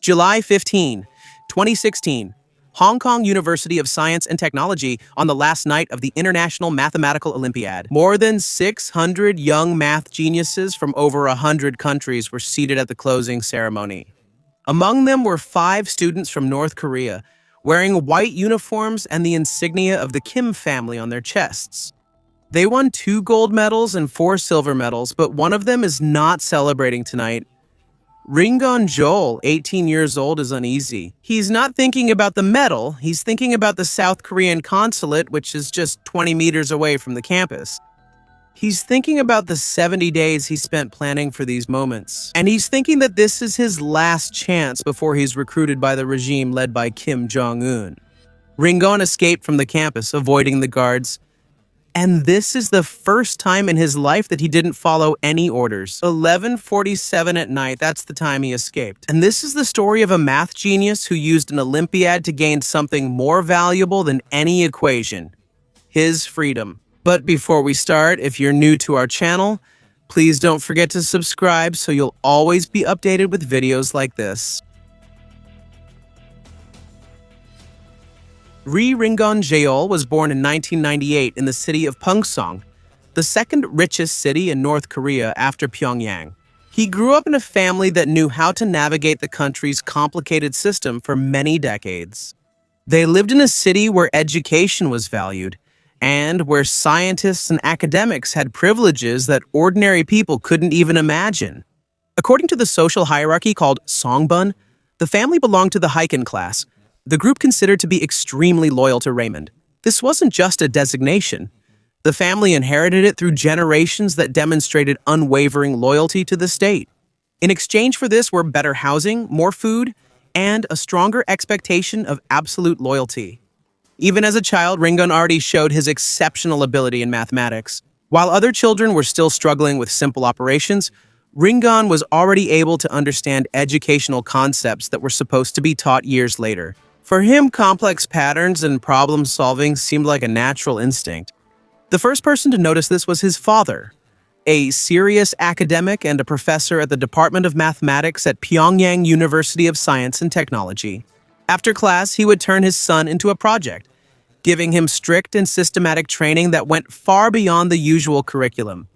July 15, 2016, Hong Kong University of Science and Technology on the last night of the International Mathematical Olympiad. More than 600 young math geniuses from over 100 countries were seated at the closing ceremony. Among them were 5 students from North Korea, wearing white uniforms and the insignia of the Kim family on their chests. They won 2 gold medals and 4 silver medals, but one of them is not celebrating tonight. Ringon Joel, 18 years old, is uneasy. He's not thinking about the medal, he's thinking about the South Korean consulate, which is just 20 meters away from the campus. He's thinking about the 70 days he spent planning for these moments. And he's thinking that this is his last chance before he's recruited by the regime led by Kim Jong-un. Ringon escaped from the campus, avoiding the guards. And this is the first time in his life that he didn't follow any orders. 11:47 at night, that's the time he escaped. And this is the story of a math genius who used an Olympiad to gain something more valuable than any equation: his freedom. But before we start, if you're new to our channel, please don't forget to subscribe so you'll always be updated with videos like this. Ringon Joel was born in 1998 in the city of Pungsong, the second richest city in North Korea after Pyongyang. He grew up in a family that knew how to navigate the country's complicated system for many decades. They lived in a city where education was valued, and where scientists and academics had privileges that ordinary people couldn't even imagine. According to the social hierarchy called Songbun, the family belonged to the Heiken class, the group considered to be extremely loyal to Raymond. This wasn't just a designation. The family inherited it through generations that demonstrated unwavering loyalty to the state. In exchange for this were better housing, more food, and a stronger expectation of absolute loyalty. Even as a child, Ringon already showed his exceptional ability in mathematics. While other children were still struggling with simple operations, Ringon was already able to understand educational concepts that were supposed to be taught years later. For him, complex patterns and problem-solving seemed like a natural instinct. The first person to notice this was his father, a serious academic and a professor at the Department of Mathematics at Pyongyang University of Science and Technology. After class, he would turn his son into a project, giving him strict and systematic training that went far beyond the usual curriculum.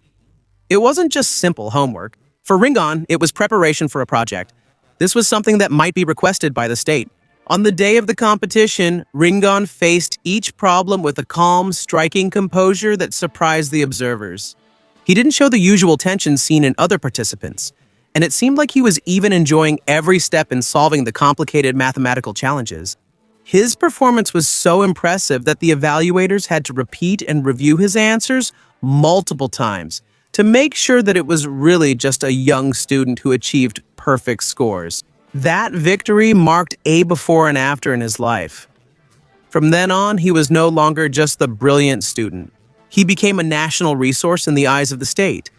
It wasn't just simple homework. For Ringon, it was preparation for a project. This was something that might be requested by the state. On the day of the competition, Ringon faced each problem with a calm, striking composure that surprised the observers. He didn't show the usual tension seen in other participants, and it seemed like he was even enjoying every step in solving the complicated mathematical challenges. His performance was so impressive that the evaluators had to repeat and review his answers multiple times to make sure that it was really just a young student who achieved perfect scores. That victory marked a before and after in his life. From then on, he was no longer just the brilliant student. He became a national resource in the eyes of the state,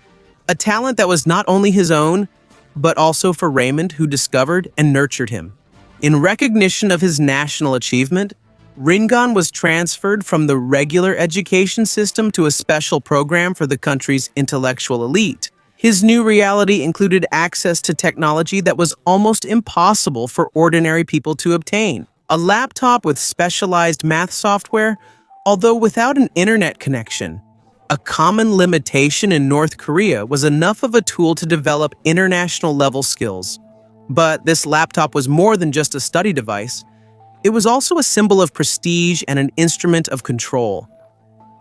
a talent that was not only his own, but also for Raymond, who discovered and nurtured him. In recognition of his national achievement, Ringon was transferred from the regular education system to a special program for the country's intellectual elite. His new reality included access to technology that was almost impossible for ordinary people to obtain. A laptop with specialized math software, although without an internet connection. A common limitation in North Korea was enough of a tool to develop international-level skills. But this laptop was more than just a study device. It was also a symbol of prestige and an instrument of control.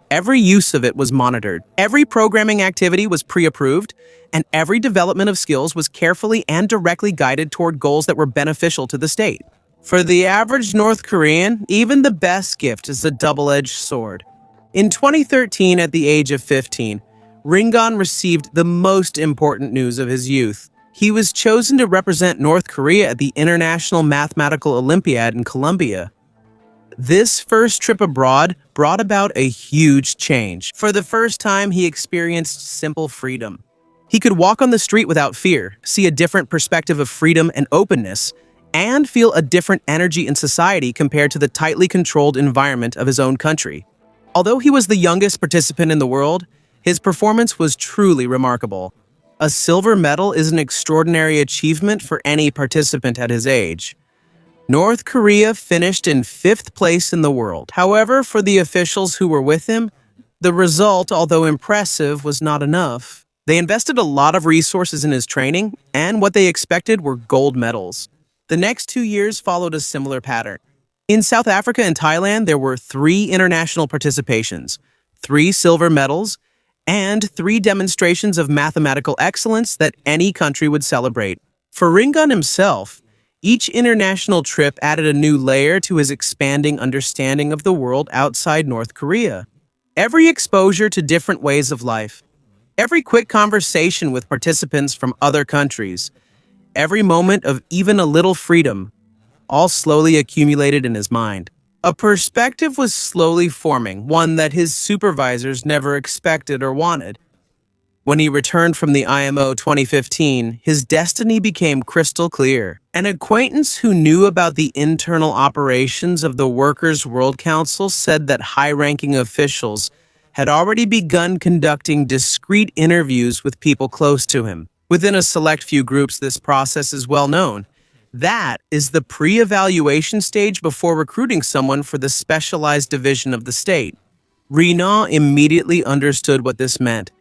Every use of it was monitored. Every programming activity was pre-approved, and every development of skills was carefully and directly guided toward goals that were beneficial to the state. For the average North Korean, even the best gift is a double-edged sword. In 2013, at the age of 15, Ringon received the most important news of his youth. He was chosen to represent North Korea at the International Mathematical Olympiad in Colombia. This first trip abroad brought about a huge change. For the first time, he experienced simple freedom. He could walk on the street without fear, see a different perspective of freedom and openness, and feel a different energy in society compared to the tightly controlled environment of his own country. Although he was the youngest participant in the world, his performance was truly remarkable. A silver medal is an extraordinary achievement for any participant at his age. North Korea finished in 5th place in the world. However, for the officials who were with him, the result, although impressive, was not enough. They invested a lot of resources in his training, and what they expected were gold medals. The next 2 years followed a similar pattern. In South Africa and Thailand, there were 3 international participations, 3 silver medals, and 3 demonstrations of mathematical excellence that any country would celebrate. For Ringon himself, each international trip added a new layer to his expanding understanding of the world outside North Korea. Every exposure to different ways of life, every quick conversation with participants from other countries, every moment of even a little freedom, all slowly accumulated in his mind. A perspective was slowly forming, one that his supervisors never expected or wanted. When he returned from the IMO 2015, his destiny became crystal clear. An acquaintance who knew about the internal operations of the Workers' World Council said that high-ranking officials had already begun conducting discreet interviews with people close to him. Within a select few groups, this process is well known. That is the pre-evaluation stage before recruiting someone for the specialized division of the state. Ringon immediately understood what this meant.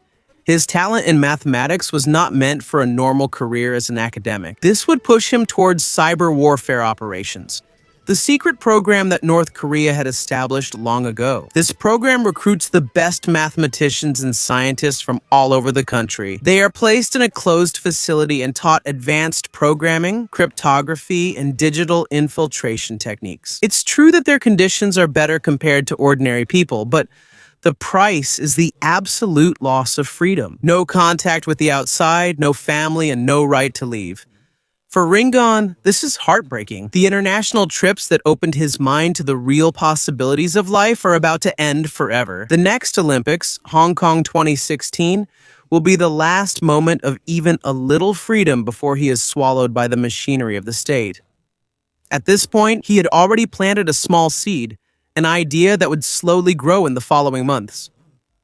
His talent in mathematics was not meant for a normal career as an academic. This would push him towards cyber warfare operations, the secret program that North Korea had established long ago. This program recruits the best mathematicians and scientists from all over the country. They are placed in a closed facility and taught advanced programming, cryptography, and digital infiltration techniques. It's true that their conditions are better compared to ordinary people, but the price is the absolute loss of freedom. No contact with the outside, no family, and no right to leave. For Ringon, this is heartbreaking. The international trips that opened his mind to the real possibilities of life are about to end forever. The next Olympics, Hong Kong 2016, will be the last moment of even a little freedom before he is swallowed by the machinery of the state. At this point, he had already planted a small seed, an idea that would slowly grow in the following months.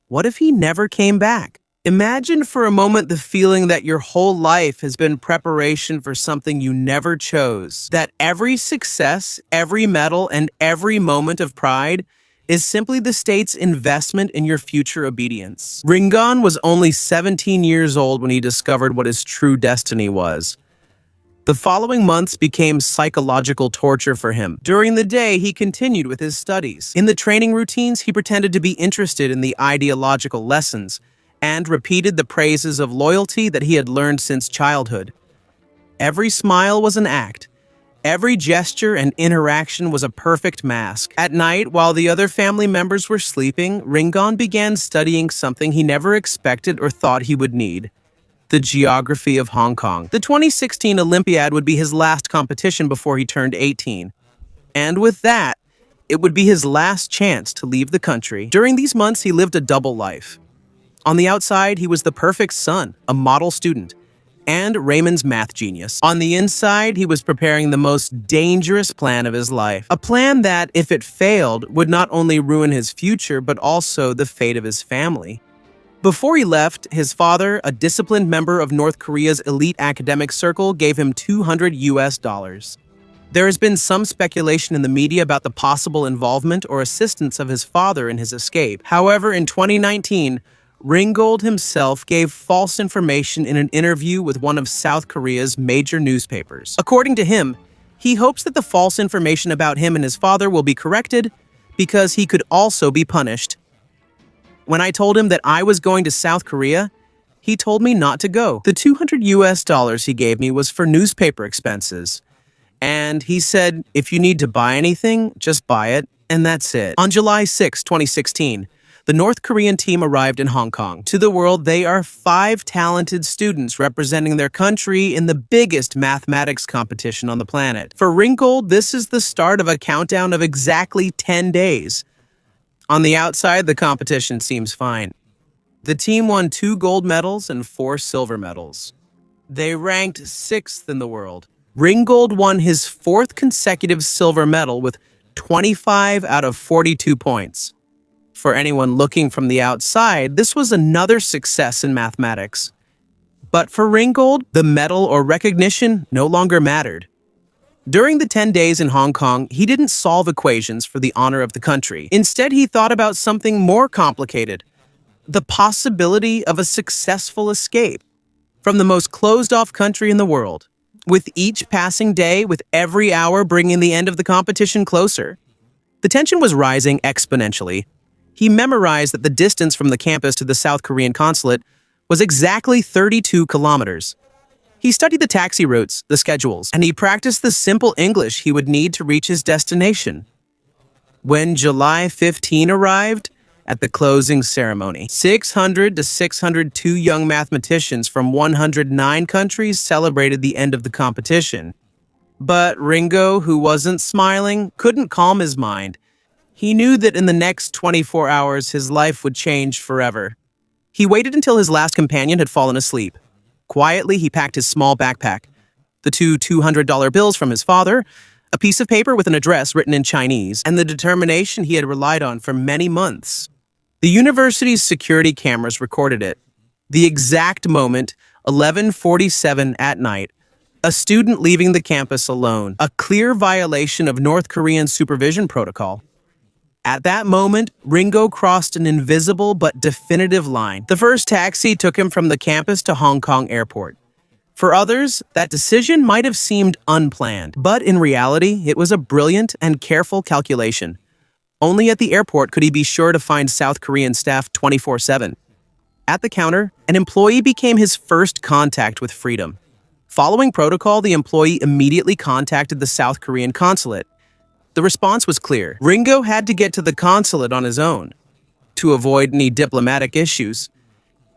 What if he never came back? Imagine for a moment the feeling that your whole life has been preparation for something you never chose, that every success, every medal, and every moment of pride is simply the state's investment in your future obedience. Ringon was only 17 years old when he discovered what his true destiny was. The following months became psychological torture for him. During the day, he continued with his studies. In the training routines, he pretended to be interested in the ideological lessons and repeated the praises of loyalty that he had learned since childhood. Every smile was an act. Every gesture and interaction was a perfect mask. At night, while the other family members were sleeping, Ringon began studying something he never expected or thought he would need: the geography of Hong Kong. The 2016 Olympiad would be his last competition before he turned 18. And with that, it would be his last chance to leave the country. During these months, he lived a double life. On the outside, he was the perfect son, a model student, and Raymond's math genius. On the inside, he was preparing the most dangerous plan of his life. A plan that, if it failed, would not only ruin his future, but also the fate of his family. Before he left, his father, a disciplined member of North Korea's elite academic circle, gave him $200. There has been some speculation in the media about the possible involvement or assistance of his father in his escape. However, in 2019, Ringon himself gave false information in an interview with one of South Korea's major newspapers. According to him, he hopes that the false information about him and his father will be corrected because he could also be punished. When I told him that I was going to South Korea, he told me not to go. The $200 he gave me was for newspaper expenses. And he said, if you need to buy anything, just buy it, and that's it. On July 6, 2016, the North Korean team arrived in Hong Kong. To the world, they are 5 talented students representing their country in the biggest mathematics competition on the planet. For Ringon, this is the start of a countdown of exactly 10 days. On the outside, the competition seems fine. The team won 2 gold medals and 4 silver medals. They ranked 6th in the world. Ringon won his 4th consecutive silver medal with 25 out of 42 points. For anyone looking from the outside, this was another success in mathematics. But for Ringold, the medal or recognition no longer mattered. During the 10 days in Hong Kong, he didn't solve equations for the honor of the country. Instead, he thought about something more complicated: the possibility of a successful escape from the most closed-off country in the world. With each passing day, with every hour bringing the end of the competition closer, the tension was rising exponentially. He memorized that the distance from the campus to the South Korean consulate was exactly 32 kilometers. He studied the taxi routes, the schedules, and he practiced the simple English he would need to reach his destination. When July 15 arrived, at the closing ceremony, 600 to 602 young mathematicians from 109 countries celebrated the end of the competition. But Ringo, who wasn't smiling, couldn't calm his mind. He knew that in the next 24 hours, his life would change forever. He waited until his last companion had fallen asleep. Quietly, he packed his small backpack, the two $200 bills from his father, a piece of paper with an address written in Chinese, and the determination he had relied on for many months. The university's security cameras recorded it. The exact moment, 11:47 at night, a student leaving the campus alone, a clear violation of North Korean supervision protocol. At that moment, Ringo crossed an invisible but definitive line. The first taxi took him from the campus to Hong Kong airport. For others, that decision might have seemed unplanned, but in reality, it was a brilliant and careful calculation. Only at the airport could he be sure to find South Korean staff 24/7. At the counter, an employee became his first contact with freedom. Following protocol, the employee immediately contacted the South Korean consulate. The response was clear. Ringo had to get to the consulate on his own to avoid any diplomatic issues.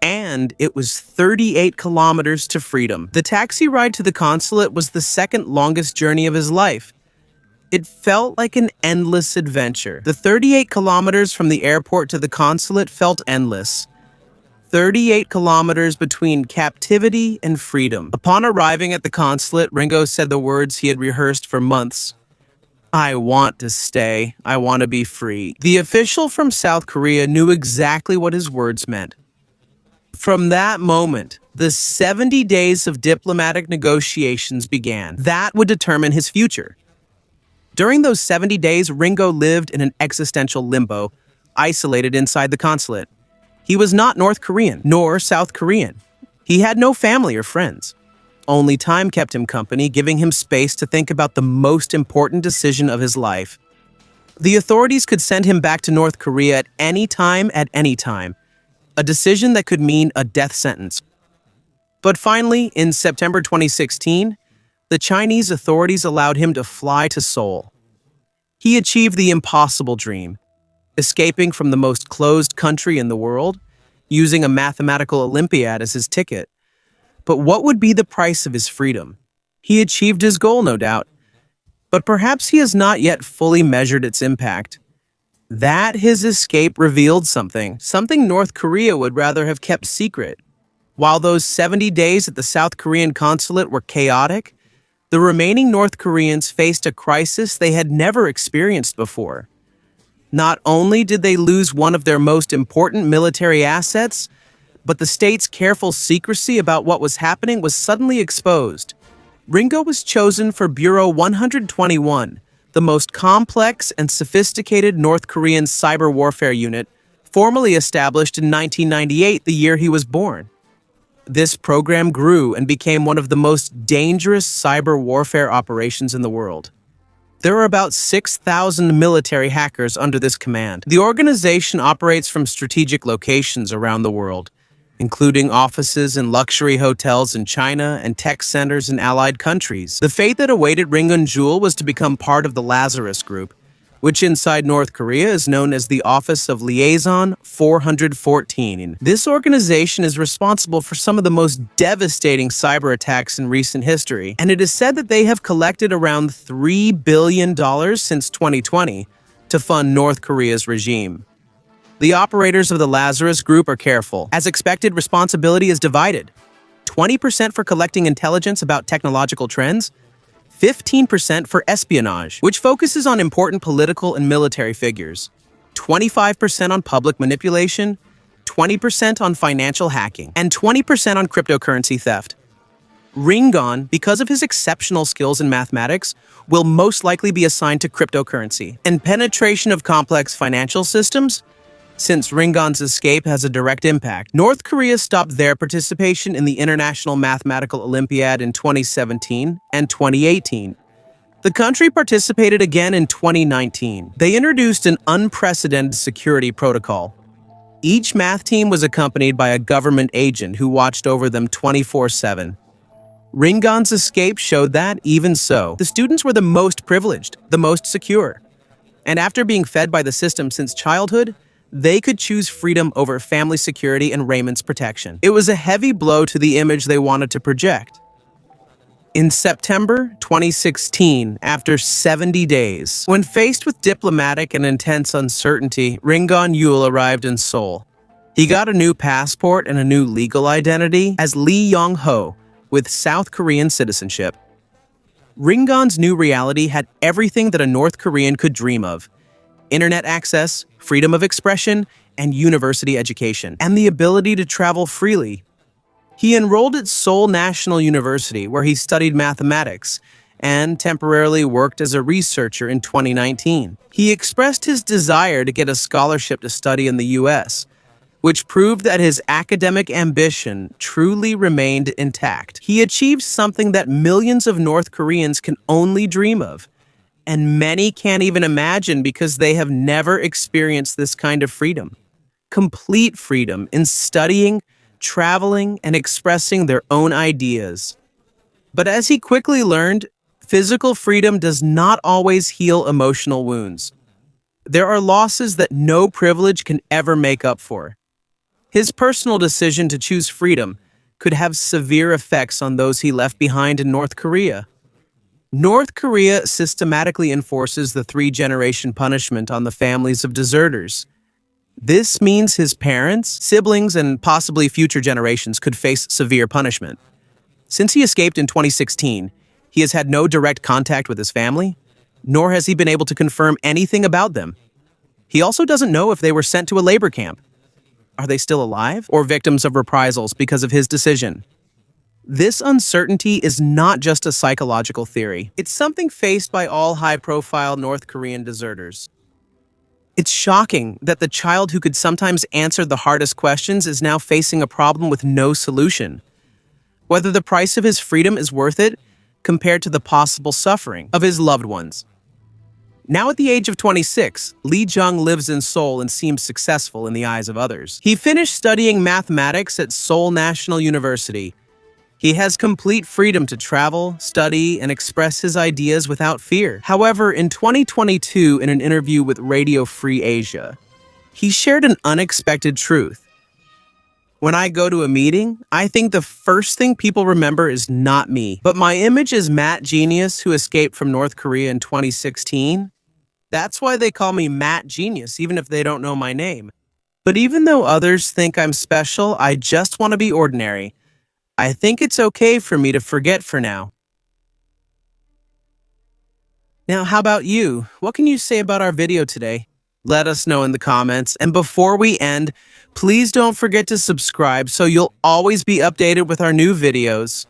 And it was 38 kilometers to freedom. The taxi ride to the consulate was the second longest journey of his life. It felt like an endless adventure. The 38 kilometers from the airport to the consulate felt endless. 38 kilometers between captivity and freedom. Upon arriving at the consulate, Ringo said the words he had rehearsed for months. "I want to stay. I want to be free." The official from South Korea knew exactly what his words meant. From that moment, the 70 days of diplomatic negotiations began. That would determine his future. During those 70 days, Ringo lived in an existential limbo, isolated inside the consulate. He was not North Korean, nor South Korean. He had no family or friends. Only time kept him company, giving him space to think about the most important decision of his life. The authorities could send him back to North Korea at any time, a decision that could mean a death sentence. But finally, in September 2016, the Chinese authorities allowed him to fly to Seoul. He achieved the impossible dream, escaping from the most closed country in the world, using a mathematical Olympiad as his ticket. But what would be the price of his freedom? He achieved his goal, no doubt, but perhaps he has not yet fully measured its impact. That his escape revealed something North Korea would rather have kept secret. While those 70 days at the South Korean consulate were chaotic, the remaining North Koreans faced a crisis they had never experienced before. Not only did they lose one of their most important military assets, but the state's careful secrecy about what was happening was suddenly exposed. Ringo was chosen for Bureau 121, the most complex and sophisticated North Korean cyber warfare unit, formally established in 1998, the year he was born. This program grew and became one of the most dangerous cyber warfare operations in the world. There are about 6,000 military hackers under this command. The organization operates from strategic locations around the world, including offices in luxury hotels in China and tech centers in allied countries. The fate that awaited Ringon was to become part of the Lazarus Group, which inside North Korea is known as the Office of Liaison 414. This organization is responsible for some of the most devastating cyber attacks in recent history, and it is said that they have collected around $3 billion since 2020 to fund North Korea's regime. The operators of the Lazarus Group are careful. As expected, responsibility is divided. 20% for collecting intelligence about technological trends, 15% for espionage, which focuses on important political and military figures, 25% on public manipulation, 20% on financial hacking, and 20% on cryptocurrency theft. Ringon, because of his exceptional skills in mathematics, will most likely be assigned to cryptocurrency. And penetration of complex financial systems? Since Ringon's escape has a direct impact, North Korea stopped their participation in the International Mathematical Olympiad in 2017 and 2018. The country participated again in 2019. They introduced an unprecedented security protocol. Each math team was accompanied by a government agent who watched over them 24/7. Ringon's escape showed that, even so, the students were the most privileged, the most secure. And after being fed by the system since childhood, they could choose freedom over family security and Raymond's protection. It was a heavy blow to the image they wanted to project. In September 2016, after 70 days, when faced with diplomatic and intense uncertainty, Ringon Yul arrived in Seoul. He got a new passport and a new legal identity as Lee Yong-ho, with South Korean citizenship. Ringon's new reality had everything that a North Korean could dream of: internet access, freedom of expression, and university education, and the ability to travel freely. He enrolled at Seoul National University, where he studied mathematics and temporarily worked as a researcher in 2019. He expressed his desire to get a scholarship to study in the US, which proved that his academic ambition truly remained intact. He achieved something that millions of North Koreans can only dream of, and many can't even imagine because they have never experienced this kind of freedom. Complete freedom in studying, traveling, and expressing their own ideas. But as he quickly learned, physical freedom does not always heal emotional wounds. There are losses that no privilege can ever make up for. His personal decision to choose freedom could have severe effects on those he left behind in North Korea. North Korea systematically enforces the three-generation punishment on the families of deserters. This means his parents, siblings, and possibly future generations could face severe punishment. Since he escaped in 2016, he has had no direct contact with his family, nor has he been able to confirm anything about them. He also doesn't know if they were sent to a labor camp. Are they still alive or victims of reprisals because of his decision? This uncertainty is not just a psychological theory. It's something faced by all high-profile North Korean deserters. It's shocking that the child who could sometimes answer the hardest questions is now facing a problem with no solution. Whether the price of his freedom is worth it compared to the possible suffering of his loved ones. Now at the age of 26, Lee Jung lives in Seoul and seems successful in the eyes of others. He finished studying mathematics at Seoul National University. He has complete freedom to travel, study, and express his ideas without fear. However, in 2022, in an interview with Radio Free Asia, he shared an unexpected truth. When I go to a meeting, I think the first thing people remember is not me, but my image as Matt Genius who escaped from North Korea in 2016. That's why they call me Matt Genius, even if they don't know my name. But even though others think I'm special, I just want to be ordinary. I think it's okay for me to forget for now. Now, how about you? What can you say about our video today? Let us know in the comments. And before we end, please don't forget to subscribe so you'll always be updated with our new videos.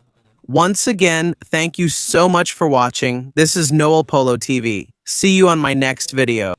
Once again, thank you so much for watching. This is Noel Polo TV. See you on my next video.